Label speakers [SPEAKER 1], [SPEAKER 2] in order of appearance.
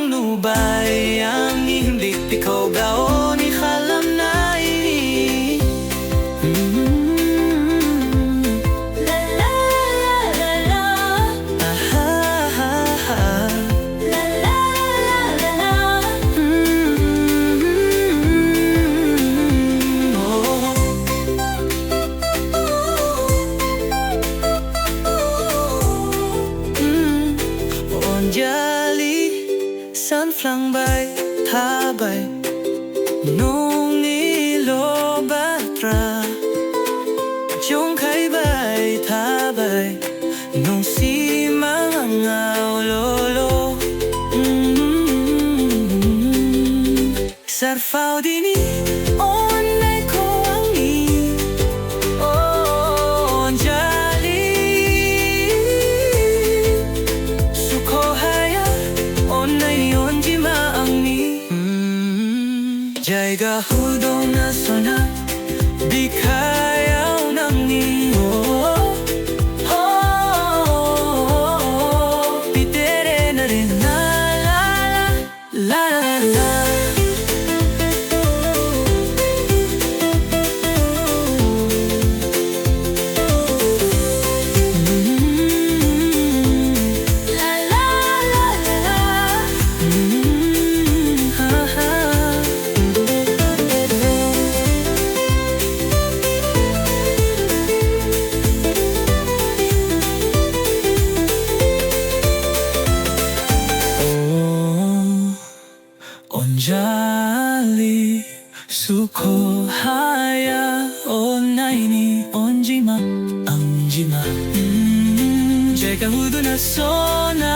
[SPEAKER 1] nubayang hindi ikaw gaon ikalam na ini.
[SPEAKER 2] La la la la la, la la la la.
[SPEAKER 1] Onjali san flang bay tabay nung ilobatra Jong kay bay tabay nung si mga lolo. Sarfao dini onay ko ang ni Onjali suko haya onay onjima ang ni. Jaiga hudo na sona di kaya nang ni. Pitere na rin na la la la la. Onjali suko haya onay ni onjima angjima. Jeka hudo na sona